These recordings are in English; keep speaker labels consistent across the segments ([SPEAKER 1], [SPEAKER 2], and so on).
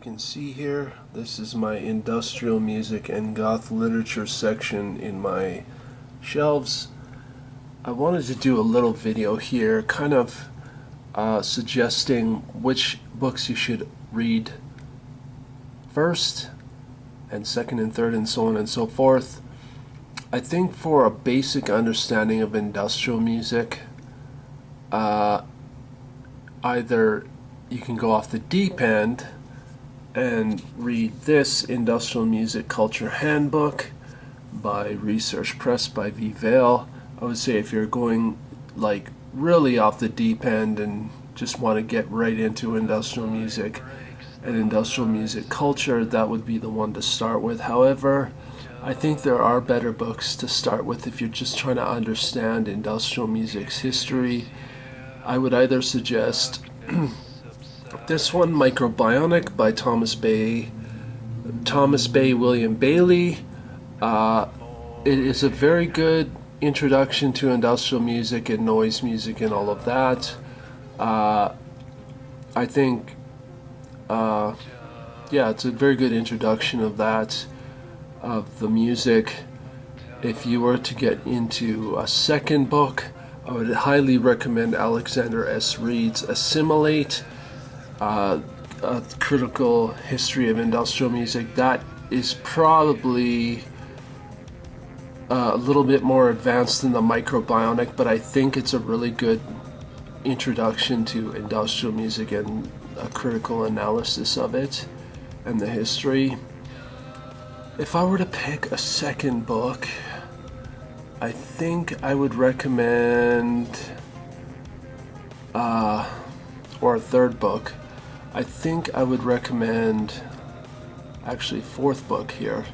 [SPEAKER 1] can see here, this is my industrial music and goth literature section in my shelves. I wanted to do a little video here kind of suggesting which books you should read first and second and third and so on and so forth. I think for a basic understanding of industrial music, either you can go off the deep end and read this Industrial Music Culture Handbook by Research Press by V. Vale. I would say if you're going like really off the deep end and just want to get right into industrial music and industrial music culture, that would be the one to start with. However, I think there are better books to start with if you're just trying to understand industrial music's history. I would either suggest this one, Microbionic by Thomas Bay, William Bailey. It is a very good introduction to industrial music and noise music and all of that. I think, yeah, it's a very good introduction of that, of the music. If you were to get into a second book, I would highly recommend Alexander S. Reid's Assimilate, a critical history of industrial music. That is probably a little bit more advanced than the Microbionic, but I think it's a really good introduction to industrial music and a critical analysis of it and the history. If I were to pick a second book, I think I would recommend, or a third book, I think I would recommend, actually fourth book here,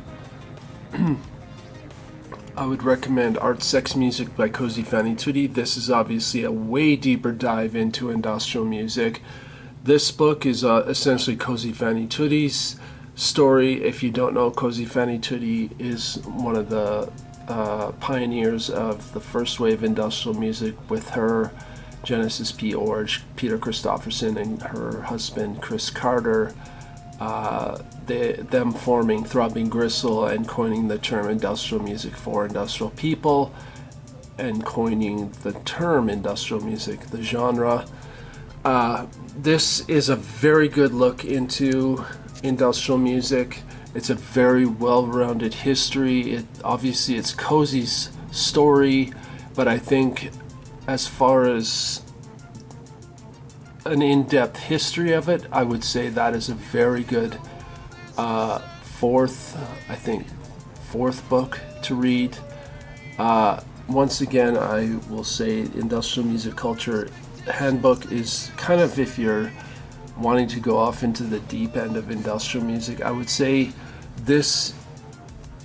[SPEAKER 1] I would recommend Art, Sex, Music by Cosi fan tutti. This is obviously a way deeper dive into industrial music. This book is essentially Cosi fan tutti's story. If you don't know, Cosi fan tutti is one of the pioneers of the first wave industrial music with her Genesis P. Orge, Peter Christopherson, and her husband Chris Carter, them forming Throbbing Gristle and coining the term industrial music for industrial people and coining the term industrial music, the genre. This is a very good look into industrial music. It's a very well-rounded history. Obviously it's Cosi's story, but I think as far as an in-depth history of it, I would say that is a very good fourth book to read. Once again, I will say Industrial Music Culture Handbook is kind of, if you're wanting to go off into the deep end of industrial music, I would say this,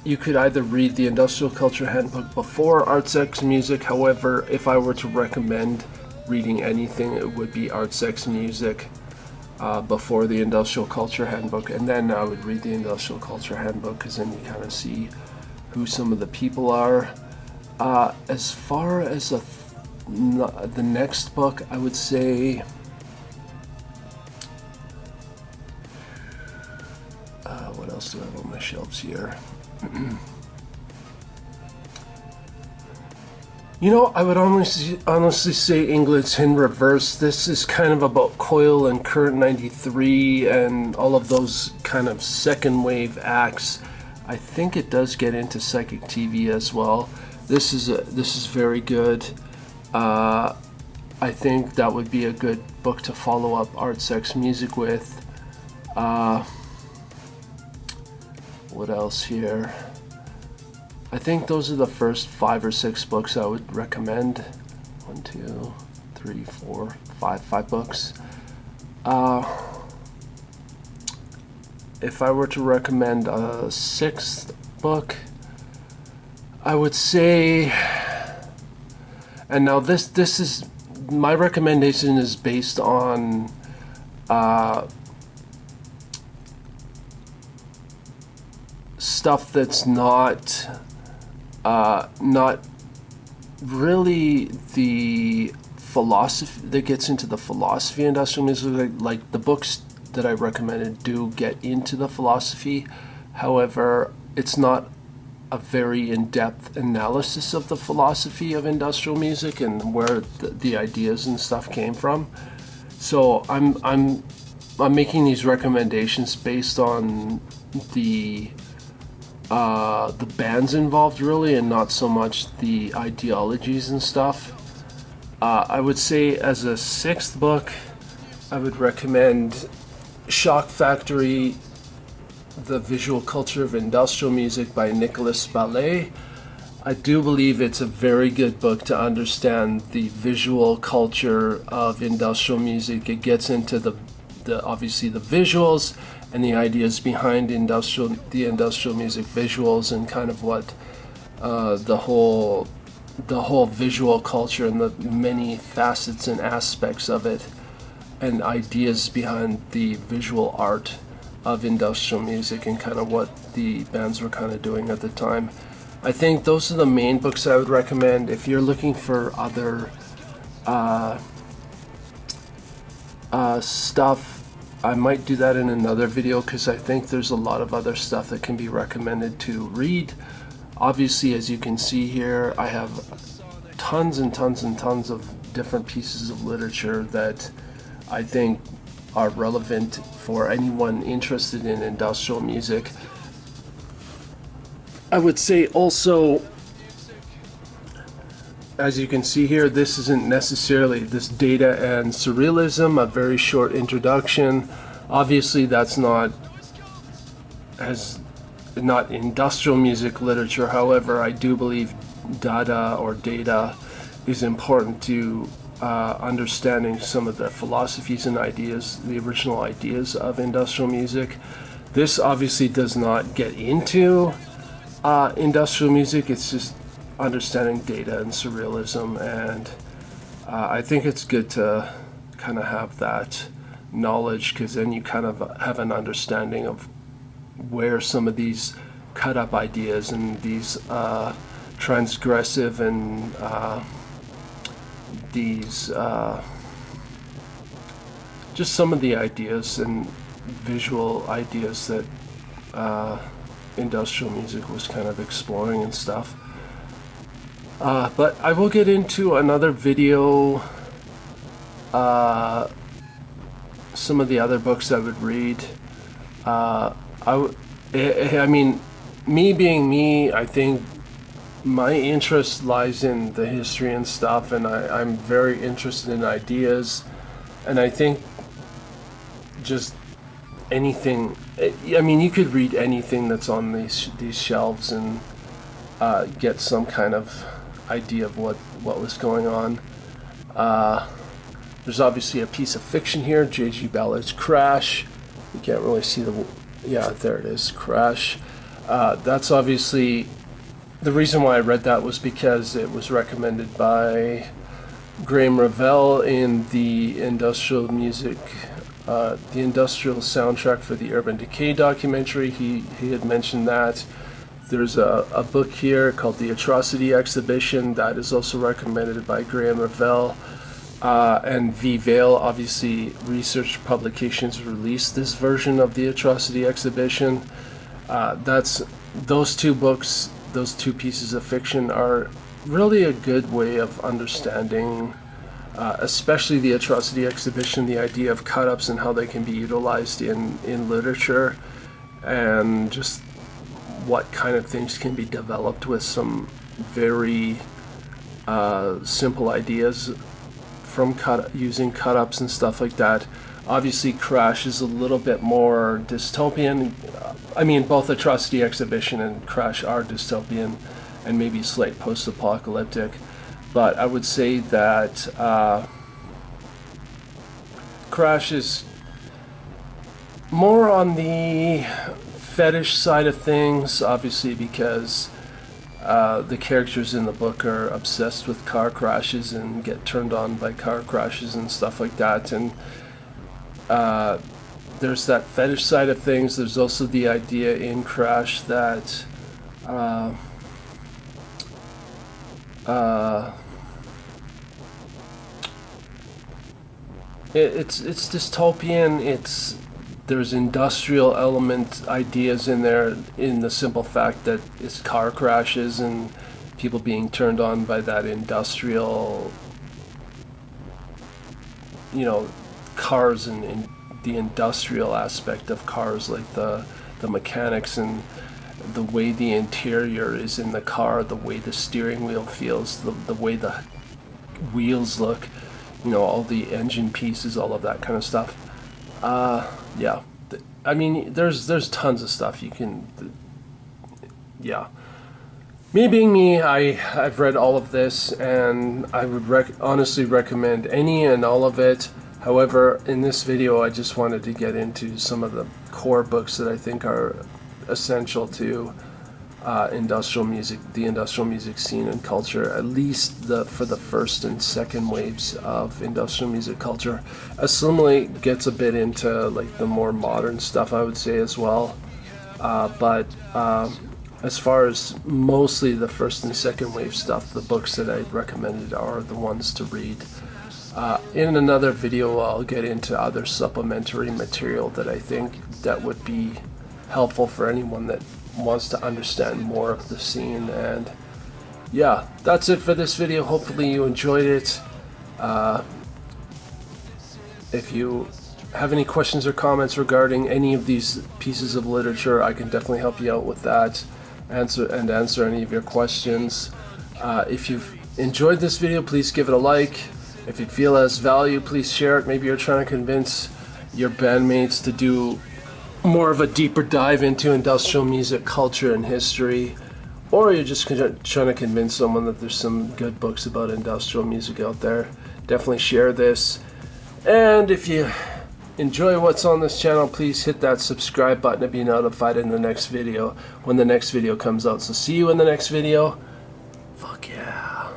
[SPEAKER 1] you could either read the Industrial Culture Handbook before Art, Sex, Music. However, if I were to recommend reading anything, it would be Art, Sex, Music before the Industrial Culture Handbook, and then I would read the Industrial Culture Handbook because then you kind of see who some of the people are. As far as the next book, I would say what else do I have on my shelves here? You know, I would honestly say England's in Reverse. This is kind of about Coil and Current 93 and all of those kind of second wave acts. I think it does get into Psychic TV as well. This is very good. I think that would be a good book to follow up Art, Sex, Music with. What else here? I think those are the first 5 or 6 books I would recommend. 1, 2, 3, 4, 5 books. If I were to recommend a 6th book, I would say, and now this is, my recommendation is based on stuff that's not really the philosophy that gets into the philosophy of industrial music, like the books that I recommended do get into the philosophy. However, it's not a very in-depth analysis of the philosophy of industrial music and where the ideas and stuff came from. So I'm making these recommendations based on the bands involved, really, and not so much the ideologies and stuff. I would say as a sixth book, I would recommend Shock Factory, The Visual Culture of Industrial Music by Nicolas Ballet. I do believe it's a very good book to understand the visual culture of industrial music. It gets into the obviously the visuals and the ideas behind the industrial music visuals, and kind of what the whole visual culture and the many facets and aspects of it and ideas behind the visual art of industrial music and kind of what the bands were kind of doing at the time. I think those are the main books I would recommend. If you're looking for other stuff, I might do that in another video, because I think there's a lot of other stuff that can be recommended to read. Obviously, as you can see here, I have tons and tons and tons of different pieces of literature that I think are relevant for anyone interested in industrial music. I would say also, as you can see here, this isn't necessarily this Data and Surrealism, a very short introduction. Obviously, that's not industrial music literature. However, I do believe data is important to understanding some of the philosophies and ideas, the original ideas of industrial music. This obviously does not get into industrial music. It's just understanding Data and Surrealism, and I think it's good to kind of have that knowledge, because then you kind of have an understanding of where some of these cut up ideas and these transgressive and these just some of the ideas and visual ideas that industrial music was kind of exploring and stuff. But I will get into another video some of the other books I would read. I mean, me being me, I think my interest lies in the history and stuff, and I'm very interested in ideas, and I think just anything, I mean, you could read anything that's on these shelves and get some kind of idea of what was going on. There's obviously a piece of fiction here, J.G. Ballard's Crash. You can't really see yeah, there it is, Crash. That's obviously, the reason why I read that was because it was recommended by Graham Revell in the industrial music, the industrial soundtrack for the Urban Decay documentary. He had mentioned that. There's a book here called The Atrocity Exhibition that is also recommended by Graham Revell. And V. Vale, obviously, Research Publications released this version of The Atrocity Exhibition. Those two books, those two pieces of fiction are really a good way of understanding, especially The Atrocity Exhibition, the idea of cut-ups and how they can be utilized in literature, and just what kind of things can be developed with some very simple ideas from using cut-ups and stuff like that. Obviously, Crash is a little bit more dystopian. I mean, both Atrocity Exhibition and Crash are dystopian and maybe slight post-apocalyptic. But I would say that Crash is more on the fetish side of things, obviously, because the characters in the book are obsessed with car crashes and get turned on by car crashes and stuff like that. And there's that fetish side of things. There's also the idea in Crash that it's dystopian. It's there's industrial element ideas in there, in the simple fact that it's car crashes and people being turned on by that industrial, cars and the industrial aspect of cars, like the mechanics and the way the interior is in the car, the way the steering wheel feels, the way the wheels look, all the engine pieces, all of that kind of stuff. Yeah, I mean, there's tons of stuff you can. Yeah, me being me, I've read all of this, and I would honestly recommend any and all of it. However, in this video, I just wanted to get into some of the core books that I think are essential to industrial music, the industrial music scene and culture, at least for the first and second waves of industrial music culture. Assumingly gets a bit into like the more modern stuff, I would say, as well. But as far as mostly the first and second wave stuff, the books that I recommended are the ones to read. In another video, I'll get into other supplementary material that I think that would be helpful for anyone that wants to understand more of the scene. And yeah, that's it for this video. Hopefully you enjoyed it. If you have any questions or comments regarding any of these pieces of literature, I can definitely help you out with that, answer any of your questions. If you've enjoyed this video, please give it a like. If you feel it has value, please share it. Maybe you're trying to convince your bandmates to do more of a deeper dive into industrial music culture and history, or you're just trying to convince someone that there's some good books about industrial music out there. Definitely share this. And if you enjoy what's on this channel, please hit that subscribe button to be notified in the next video when the next video comes out. So see you in the next video. Fuck yeah.